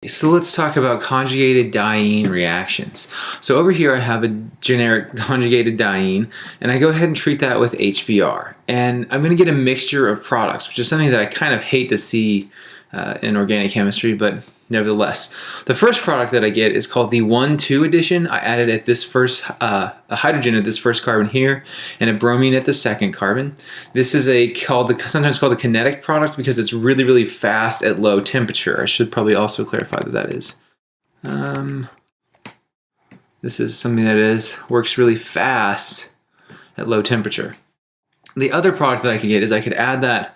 So let's talk about conjugated diene reactions. So over here I have a generic conjugated diene, and I go ahead and treat that with HBr. And I'm going to get a mixture of products, which is something that I kind of hate to see in organic chemistry, but nevertheless. The first product that I get is called the 1,2 addition. I added at this first a hydrogen at this first carbon here, and a bromine at the second carbon. This is sometimes called the kinetic product because it's really, really fast at low temperature. I should probably also clarify that that is. This is something that works really fast at low temperature. The other product that I could get is I could add that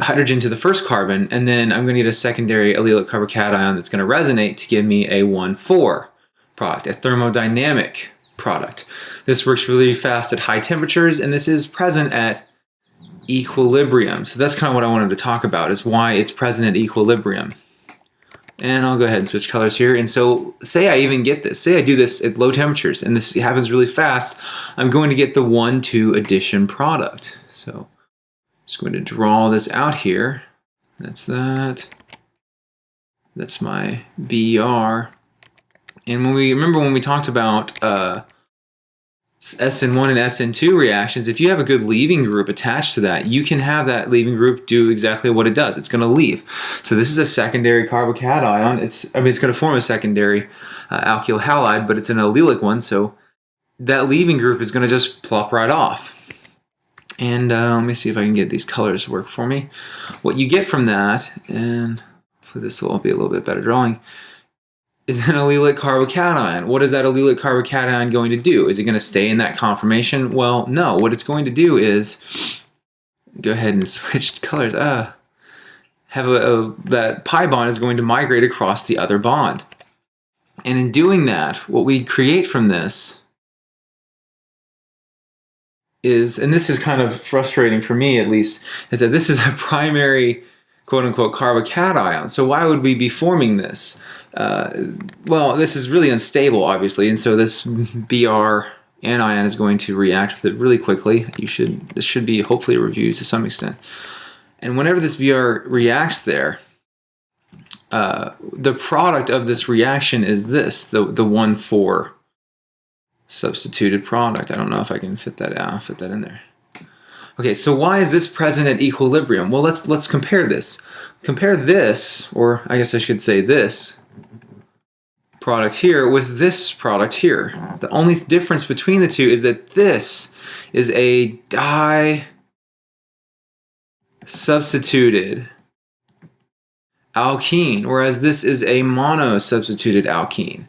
hydrogen to the first carbon, and then I'm going to get a secondary allylic carbocation that's going to resonate to give me a 1,4 product, a thermodynamic product. This works really fast at high temperatures, and this is present at equilibrium. So that's kind of what I wanted to talk about, is why it's present at equilibrium. And I'll go ahead and switch colors here. And so say I even get this, say I do this at low temperatures, and this happens really fast, I'm going to get the 1,2 addition product. So just going to draw this out here. That's that. That's my BR. And when we talked about SN1 and SN2 reactions, if you have a good leaving group attached to that, you can have that leaving group do exactly what it does. It's going to leave. So this is a secondary carbocation. It's going to form a secondary alkyl halide, but it's an allylic one. So that leaving group is going to just plop right off. And let me see if I can get these colors to work for me. What you get from that, and for this will be a little bit better drawing, is an allylic carbocation. What is that allylic carbocation going to do? Is it going to stay in that conformation? Well, no. What it's going to do is, go ahead and switch colors. That pi bond is going to migrate across the other bond. And in doing that, what we create from this is, and this is kind of frustrating for me at least, is that this is a primary quote-unquote carbocation. So why would we be forming this? Well, this is really unstable, obviously, and so this Br anion is going to react with it really quickly. This should be hopefully reviewed to some extent. And whenever this Br reacts there, the product of this reaction is this, the 1,4 substituted product. I don't know if I can fit that in there. Okay, so why is this present at equilibrium? Well, let's compare this. Compare this, or I guess I should say this product here with this product here. The only difference between the two is that this is a di-substituted alkene, whereas this is a mono-substituted alkene.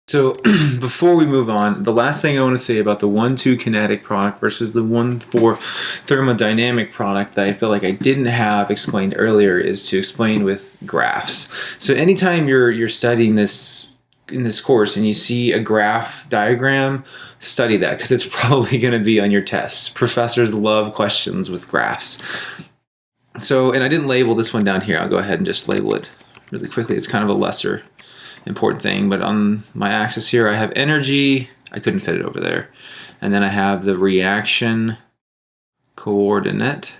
So before we move on, the last thing I want to say about the 1,2 kinetic product versus the 1,4 thermodynamic product that I feel like I didn't have explained earlier is to explain with graphs. So anytime you're studying this in this course and you see a graph diagram, study that, because it's probably going to be on your tests. Professors love questions with graphs. So, and I didn't label this one down here. I'll go ahead and just label it really quickly. It's kind of a lesser important thing, but on my axis here I have energy. I couldn't fit it over there. And then I have the reaction coordinate.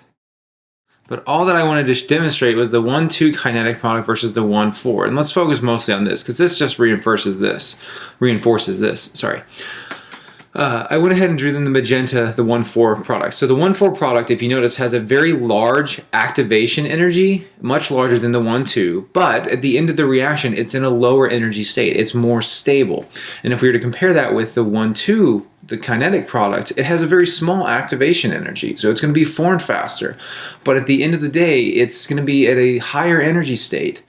But all that I wanted to demonstrate was the 1,2 kinetic product versus the 1,4. And let's focus mostly on this, because this just reinforces this. Sorry. I went ahead and drew them the magenta, the 1,4 product. So the 1,4 product, if you notice, has a very large activation energy, much larger than the 1,2, but at the end of the reaction, it's in a lower energy state. It's more stable. And if we were to compare that with the 1,2, the kinetic product, it has a very small activation energy. So it's going to be formed faster. But at the end of the day, it's going to be at a higher energy state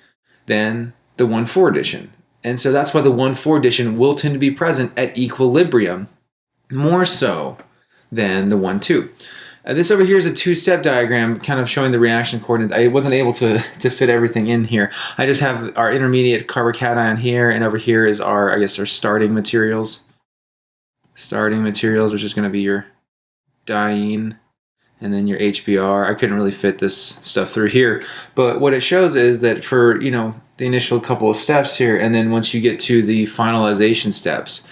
than the 1,4 addition. And so that's why the 1,4 addition will tend to be present at equilibrium, more so than the 1,2. This over here is a two-step diagram kind of showing the reaction coordinates. I wasn't able to fit everything in here. I just have our intermediate carbocation here, and over here is our starting materials. Starting materials, which is going to be your diene, and then your HBr. I couldn't really fit this stuff through here, but what it shows is that for the initial couple of steps here, and then once you get to the finalization steps,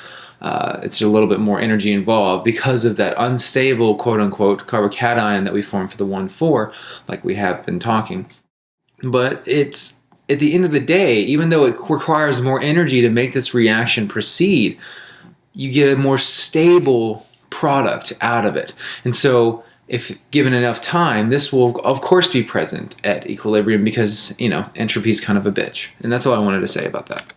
it's a little bit more energy involved because of that unstable quote-unquote carbocation that we form for the 1,4, like we have been talking. But it's at the end of the day, even though it requires more energy to make this reaction proceed, you get a more stable product out of it. And so if given enough time, this will of course be present at equilibrium because, entropy is kind of a bitch. And that's all I wanted to say about that.